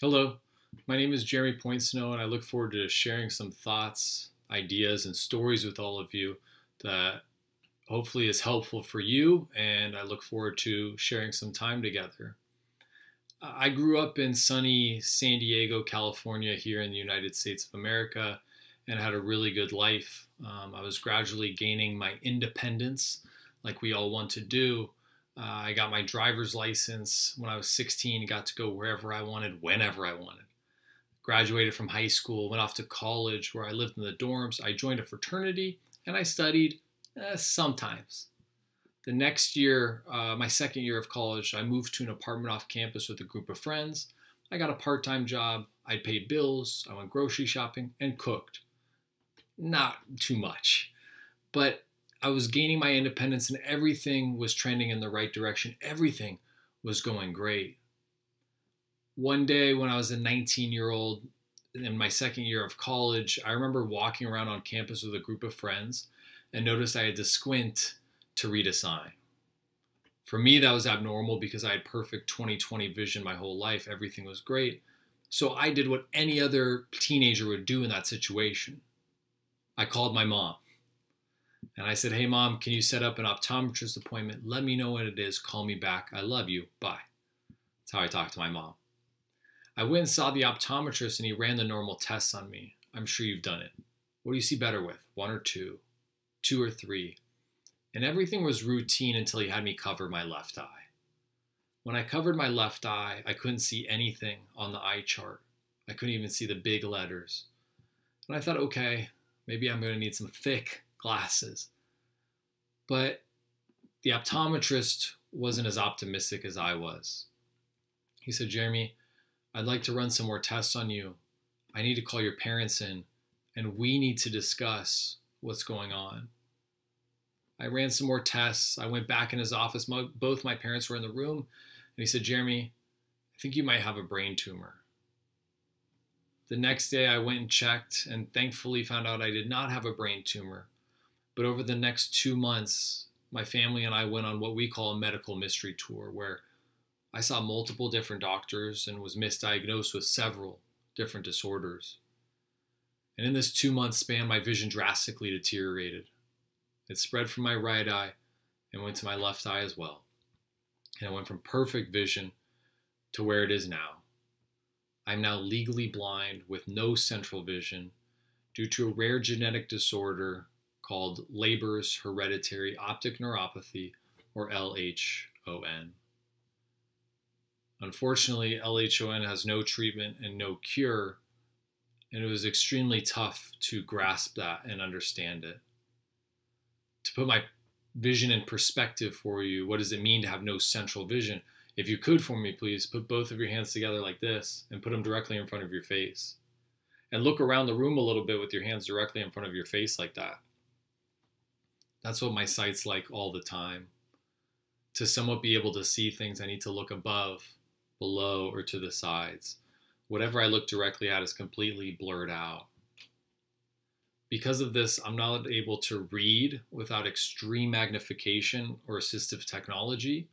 Hello, my name is Jeremy Point Snow, and I look forward to sharing some thoughts, ideas, and stories with all of you that hopefully is helpful for you. And I look forward to sharing some time together. I grew up in sunny San Diego, California, here in the United States of America, and had a really good life. I was gradually gaining my independence, like we all want to do. I got my driver's license when I was 16, got to go wherever I wanted, whenever I wanted. Graduated from high school, went off to college where I lived in the dorms. I joined a fraternity and I studied sometimes. The next year, my second year of college, I moved to an apartment off campus with a group of friends. I got a part-time job. I paid bills. I went grocery shopping and cooked. Not too much, but I was gaining my independence and everything was trending in the right direction. Everything was going great. One day when I was a 19-year-old in my second year of college, I remember walking around on campus with a group of friends and noticed I had to squint to read a sign. For me, that was abnormal because I had perfect 20/20 vision my whole life. Everything was great. So I did what any other teenager would do in that situation. I called my mom. And I said, "Hey, Mom, can you set up an optometrist appointment? Let me know what it is. Call me back. I love you. Bye." That's how I talked to my mom. I went and saw the optometrist, and he ran the normal tests on me. I'm sure you've done it. What do you see better with? One or two? Two or three? And everything was routine until he had me cover my left eye. When I covered my left eye, I couldn't see anything on the eye chart. I couldn't even see the big letters. And I thought, okay, maybe I'm going to need some thick glasses. But the optometrist wasn't as optimistic as I was. He said, "Jeremy, I'd like to run some more tests on you. I need to call your parents in, and we need to discuss what's going on." I ran some more tests. I went back in his office. Both my parents were in the room, and he said, "Jeremy, I think you might have a brain tumor." The next day I went and checked and thankfully found out I did not have a brain tumor. But over the next 2 months, my family and I went on what we call a medical mystery tour, where I saw multiple different doctors and was misdiagnosed with several different disorders. And in this 2 month span, my vision drastically deteriorated. It spread from my right eye and went to my left eye as well. And it went from perfect vision to where it is now. I'm now legally blind with no central vision due to a rare genetic disorder called Leber's hereditary optic neuropathy, or LHON. Unfortunately, LHON has no treatment and no cure, and it was extremely tough to grasp that and understand it. To put my vision in perspective for you, what does it mean to have no central vision? If you could for me, please, put both of your hands together like this and put them directly in front of your face. And look around the room a little bit with your hands directly in front of your face like that. That's what my sight's like all the time. To somewhat be able to see things, I need to look above, below, or to the sides. Whatever I look directly at is completely blurred out. Because of this, I'm not able to read without extreme magnification or assistive technology.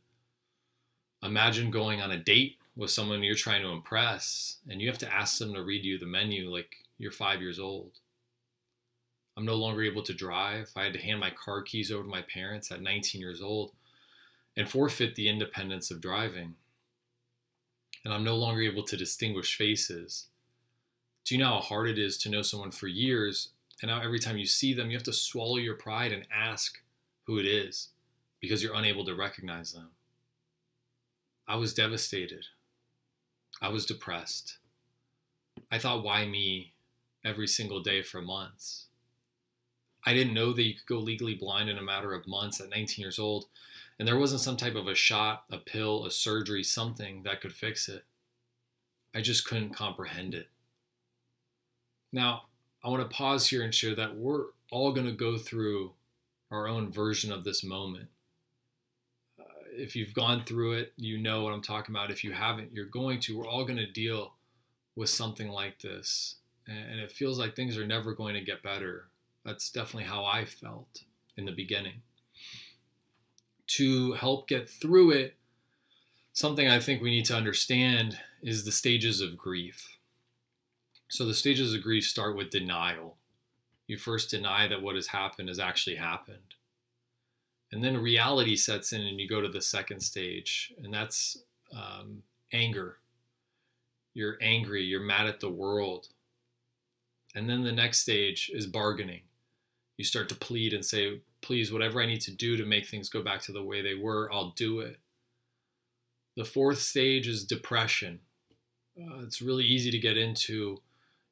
Imagine going on a date with someone you're trying to impress, and you have to ask them to read you the menu like you're 5 years old. I'm no longer able to drive. I had to hand my car keys over to my parents at 19 years old and forfeit the independence of driving. And I'm no longer able to distinguish faces. Do you know how hard it is to know someone for years, and now every time you see them, you have to swallow your pride and ask who it is because you're unable to recognize them? I was devastated. I was depressed. I thought, why me every single day for months? I didn't know that you could go legally blind in a matter of months at 19 years old, and there wasn't some type of a shot, a pill, a surgery, something that could fix it. I just couldn't comprehend it. Now, I want to pause here and share that we're all going to go through our own version of this moment. If you've gone through it, you know what I'm talking about. If you haven't, you're going to. We're all going to deal with something like this. And it feels like things are never going to get better. That's definitely how I felt in the beginning. To help get through it, something I think we need to understand is the stages of grief. So the stages of grief start with denial. You first deny that what has happened has actually happened. And then reality sets in and you go to the second stage, and that's anger. You're angry, you're mad at the world. And then the next stage is bargaining. You start to plead and say, please, whatever I need to do to make things go back to the way they were, I'll do it. The fourth stage is depression. It's really easy to get into.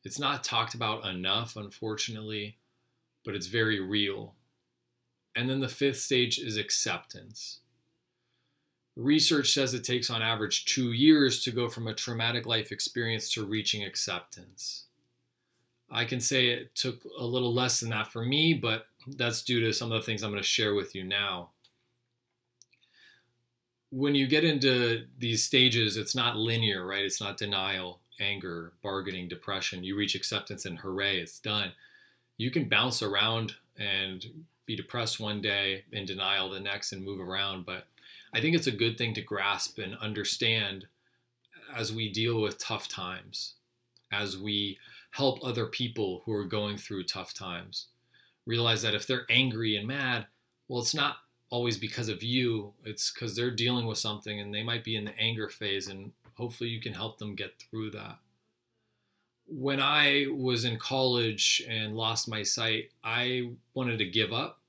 It's not talked about enough, unfortunately, but it's very real. And then the fifth stage is acceptance. Research says it takes on average 2 years to go from a traumatic life experience to reaching acceptance. I can say it took a little less than that for me, but that's due to some of the things I'm going to share with you now. When you get into these stages, it's not linear, right? It's not denial, anger, bargaining, depression. You reach acceptance and hooray, it's done. You can bounce around and be depressed one day, in denial the next, and move around. But I think it's a good thing to grasp and understand as we deal with tough times, as we help other people who are going through tough times. Realize that if they're angry and mad, well, it's not always because of you. It's because they're dealing with something and they might be in the anger phase, and hopefully you can help them get through that. When I was in college and lost my sight, I wanted to give up.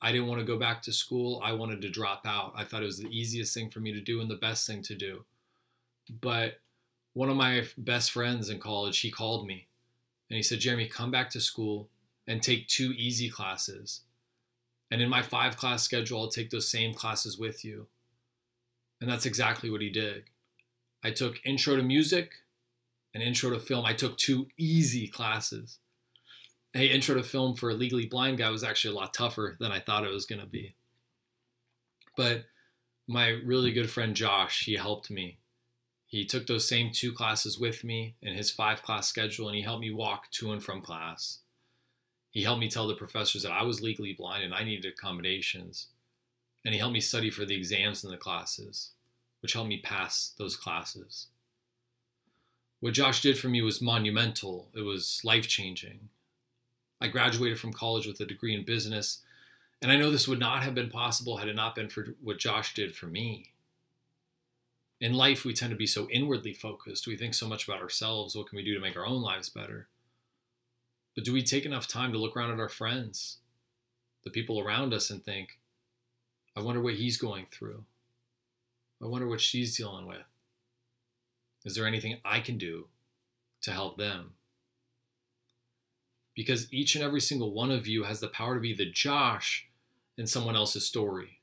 I didn't want to go back to school. I wanted to drop out. I thought it was the easiest thing for me to do and the best thing to do. But one of my best friends in college, he called me and he said, Jeremy, come back to school and take 2 easy classes. And in my 5-class schedule, I'll take those same classes with you. And that's exactly what he did. I took Intro to Music and Intro to Film. I took 2 easy classes. Hey, Intro to Film for a legally blind guy was actually a lot tougher than I thought it was going to be. But my really good friend Josh, he helped me. He took those same 2 classes with me in his 5-class schedule, and he helped me walk to and from class. He helped me tell the professors that I was legally blind and I needed accommodations. And he helped me study for the exams in the classes, which helped me pass those classes. What Josh did for me was monumental. It was life-changing. I graduated from college with a degree in business, and I know this would not have been possible had it not been for what Josh did for me. In life, we tend to be so inwardly focused. We think so much about ourselves. What can we do to make our own lives better? But do we take enough time to look around at our friends, the people around us, and think, I wonder what he's going through. I wonder what she's dealing with. Is there anything I can do to help them? Because each and every single one of you has the power to be the Josh in someone else's story.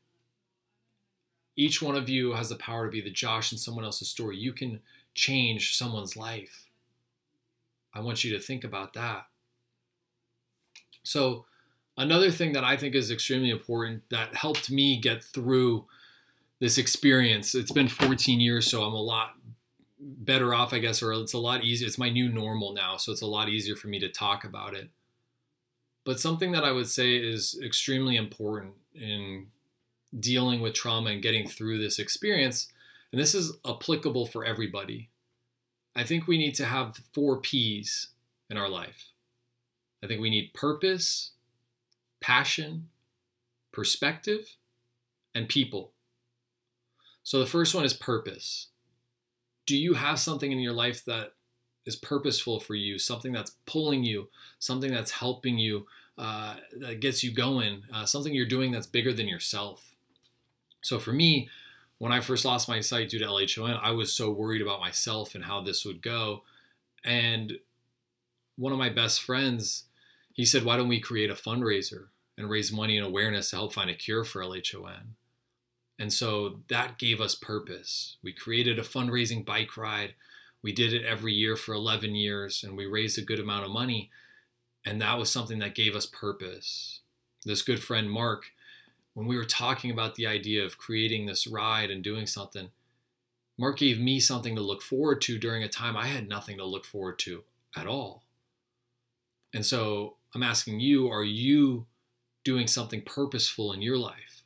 Each one of you has the power to be the Josh in someone else's story. You can change someone's life. I want you to think about that. So another thing that I think is extremely important that helped me get through this experience, it's been 14 years, so I'm a lot better off, I guess, or it's a lot easier. It's my new normal now, so it's a lot easier for me to talk about it. But something that I would say is extremely important in dealing with trauma and getting through this experience, and this is applicable for everybody. I think we need to have 4 P's in our life. I think we need purpose, passion, perspective, and people. So the first one is purpose. Do you have something in your life that is purposeful for you, something that's pulling you, something that's helping you, that gets you going, something you're doing that's bigger than yourself? So for me, when I first lost my sight due to LHON, I was so worried about myself and how this would go. And one of my best friends, he said, why don't we create a fundraiser and raise money and awareness to help find a cure for LHON? And so that gave us purpose. We created a fundraising bike ride. We did it every year for 11 years, and we raised a good amount of money. And that was something that gave us purpose. This good friend, Mark, when we were talking about the idea of creating this ride and doing something, Mark gave me something to look forward to during a time I had nothing to look forward to at all. And so I'm asking you, are you doing something purposeful in your life?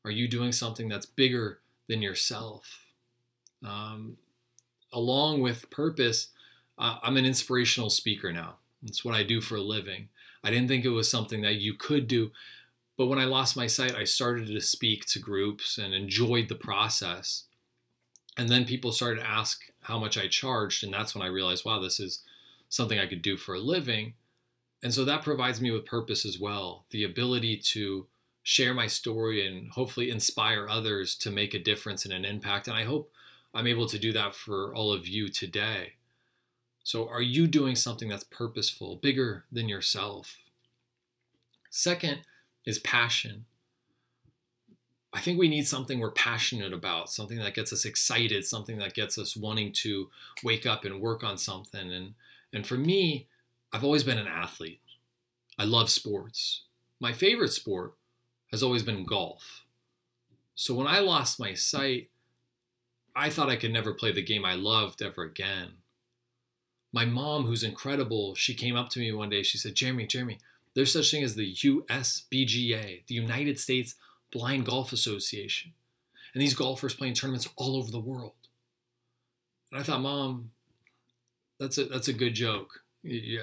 Are you doing something that's bigger than yourself? Um, Along with purpose, I'm an inspirational speaker now. It's what I do for a living. I didn't think it was something that you could do, but when I lost my sight, I started to speak to groups and enjoyed the process. And then people started to ask how much I charged, and that's when I realized, wow, this is something I could do for a living. And so that provides me with purpose as well, the ability to share my story and hopefully inspire others to make a difference and an impact. And I hope I'm able to do that for all of you today. So are you doing something that's purposeful, bigger than yourself? Second is passion. I think we need something we're passionate about, something that gets us excited, something that gets us wanting to wake up and work on something. And for me, I've always been an athlete. I love sports. My favorite sport has always been golf. So when I lost my sight, I thought I could never play the game I loved ever again. My mom, who's incredible, she came up to me one day. She said, Jeremy, there's such thing as the USBGA, the United States Blind Golf Association. And these golfers play in tournaments all over the world. And I thought, Mom, that's a good joke.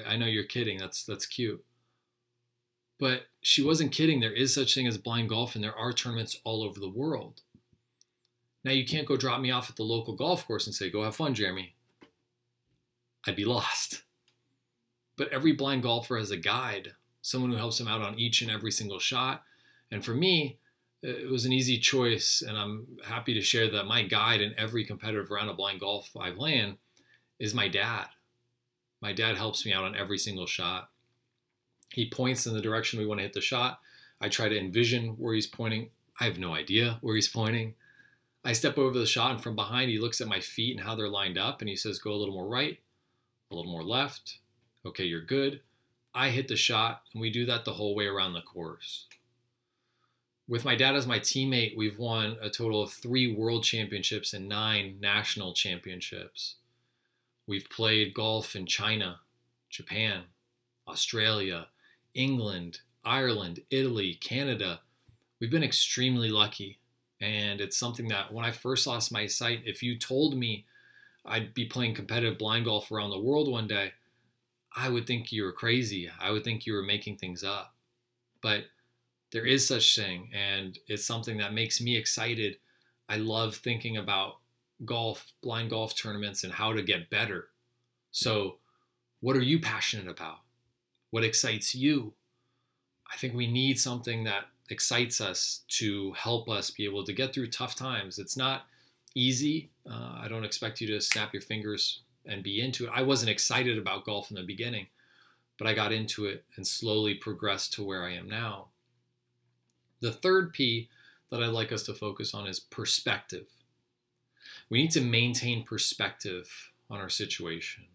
I know you're kidding. That's cute. But she wasn't kidding. There is such thing as blind golf, and there are tournaments all over the world. Now, you can't go drop me off at the local golf course and say, go have fun, Jeremy. I'd be lost. But every blind golfer has a guide, someone who helps them out on each and every single shot. And for me, it was an easy choice, and I'm happy to share that my guide in every competitive round of blind golf I play in is my dad. My dad helps me out on every single shot. He points in the direction we want to hit the shot. I try to envision where he's pointing. I have no idea where he's pointing. I step over the shot, and from behind, he looks at my feet and how they're lined up, and he says, go a little more right, a little more left. Okay, you're good. I hit the shot, and we do that the whole way around the course. With my dad as my teammate, we've won a total of 3 world championships and 9 national championships. We've played golf in China, Japan, Australia, England, Ireland, Italy, Canada. We've been extremely lucky. And it's something that when I first lost my sight, if you told me I'd be playing competitive blind golf around the world one day, I would think you were crazy. I would think you were making things up. But there is such thing, and it's something that makes me excited. I love thinking about golf, blind golf tournaments, and how to get better. So what are you passionate about? What excites you? I think we need something that excites us to help us be able to get through tough times. It's not easy. I don't expect you to snap your fingers and be into it. I wasn't excited about golf in the beginning, but I got into it and slowly progressed to where I am now. The third P that I'd like us to focus on is perspective. We need to maintain perspective on our situation.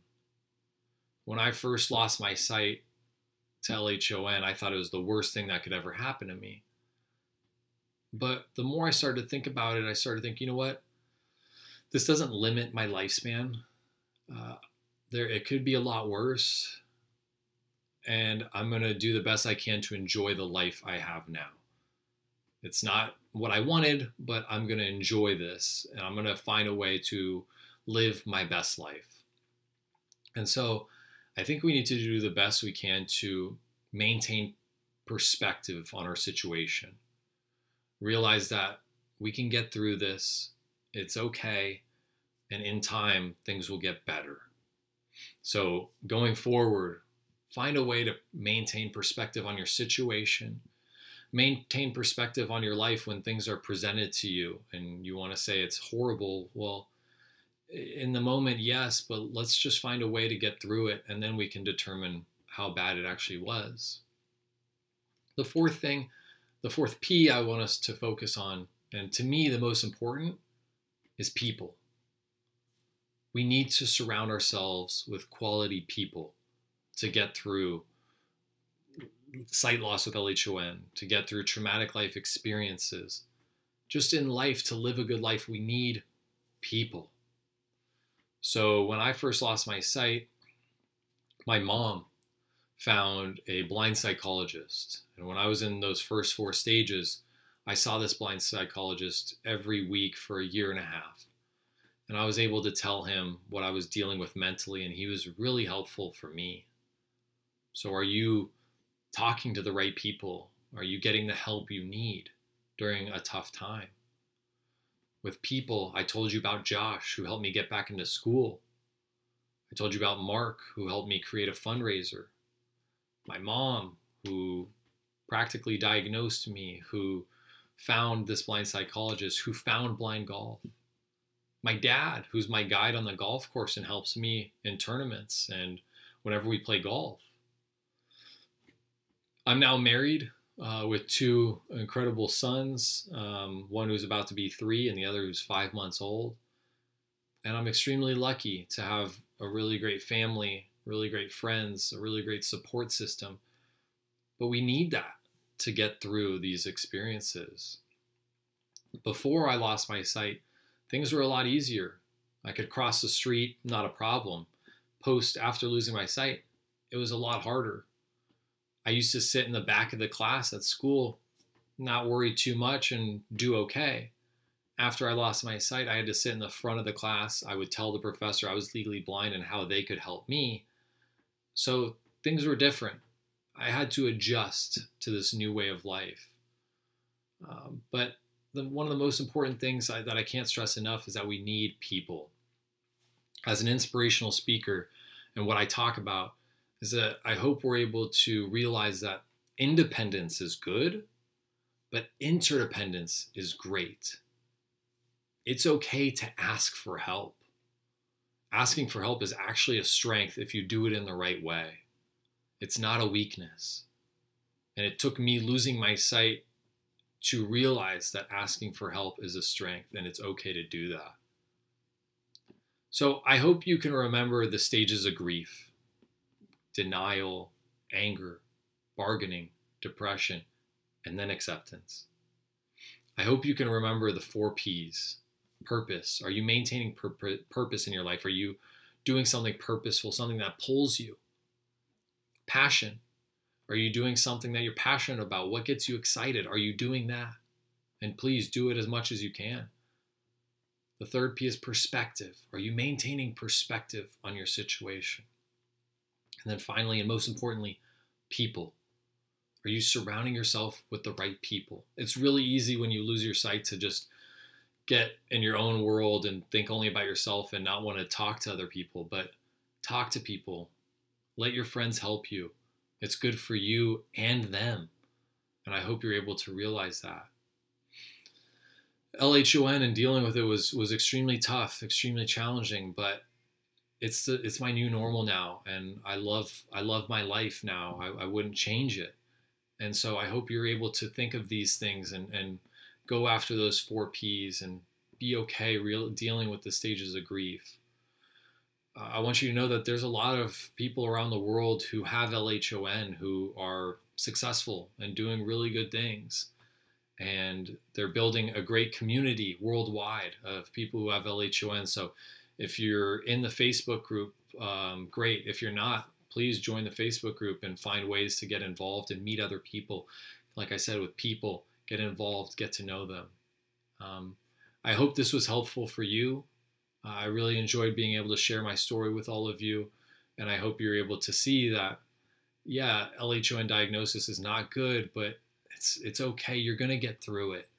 When I first lost my sight to LHON, I thought it was the worst thing that could ever happen to me. But the more I started to think about it, I started to think, you know what? This doesn't limit my lifespan. It could be a lot worse. And I'm going to do the best I can to enjoy the life I have now. It's not what I wanted, but I'm going to enjoy this. And I'm going to find a way to live my best life. And so I think we need to do the best we can to maintain perspective on our situation. Realize that we can get through this. It's okay. And in time, things will get better. So going forward, find a way to maintain perspective on your situation. Maintain perspective on your life when things are presented to you and you want to say it's horrible. Well, in the moment, yes, but let's just find a way to get through it, and then we can determine how bad it actually was. The fourth P I want us to focus on, and to me the most important, is people. We need to surround ourselves with quality people to get through sight loss with LHON, to get through traumatic life experiences. Just in life, to live a good life, we need people. So when I first lost my sight, my mom found a blind psychologist. And when I was in those first 4 stages, I saw this blind psychologist every week for a year and a half. And I was able to tell him what I was dealing with mentally, and he was really helpful for me. So are you talking to the right people? Are you getting the help you need during a tough time? With people, I told you about Josh, who helped me get back into school. I told you about Mark, who helped me create a fundraiser. My mom, who practically diagnosed me, who found this blind psychologist, who found blind golf. My dad, who's my guide on the golf course and helps me in tournaments and whenever we play golf. I'm now married with two incredible sons, one who's about to be 3 and the other who's 5 months old. And I'm extremely lucky to have a really great family, really great friends, a really great support system. But we need that to get through these experiences. Before I lost my sight, things were a lot easier. I could cross the street, not a problem. After losing my sight, it was a lot harder. I used to sit in the back of the class at school, not worry too much and do okay. After I lost my sight, I had to sit in the front of the class. I would tell the professor I was legally blind and how they could help me. So things were different. I had to adjust to this new way of life. But one of the most important things that I can't stress enough is that we need people. As an inspirational speaker, and what I talk about is that I hope we're able to realize that independence is good, but interdependence is great. It's okay to ask for help. Asking for help is actually a strength if you do it in the right way. It's not a weakness. And it took me losing my sight to realize that asking for help is a strength and it's okay to do that. So I hope you can remember the stages of grief: denial, anger, bargaining, depression, and then acceptance. I hope you can remember the 4 P's. Purpose. Are you maintaining purpose in your life? Are you doing something purposeful, something that pulls you? Passion. Are you doing something that you're passionate about? What gets you excited? Are you doing that? And please do it as much as you can. The 3rd P is perspective. Are you maintaining perspective on your situation? And then finally, and most importantly, people. Are you surrounding yourself with the right people? It's really easy when you lose your sight to just get in your own world and think only about yourself and not want to talk to other people. But talk to people. Let your friends help you. It's good for you and them. And I hope you're able to realize that. LHON and dealing with it was extremely tough, extremely challenging, but it's my new normal now, and I love my life now. I wouldn't change it. And so I hope you're able to think of these things and go after those 4 P's and be okay dealing with the stages of grief. I want you to know that there's a lot of people around the world who have LHON who are successful and doing really good things. And they're building a great community worldwide of people who have LHON. So if you're in the Facebook group, great. If you're not, please join the Facebook group and find ways to get involved and meet other people. Like I said, with people, get involved, get to know them. I hope this was helpful for you. I really enjoyed being able to share my story with all of you. And I hope you're able to see that, yeah, LHON diagnosis is not good, but it's okay. You're going to get through it.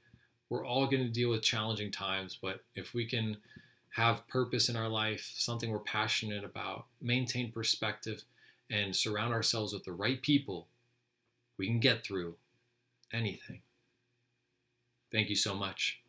We're all going to deal with challenging times, but if we can have purpose in our life, something we're passionate about, maintain perspective, and surround ourselves with the right people, we can get through anything. Thank you so much.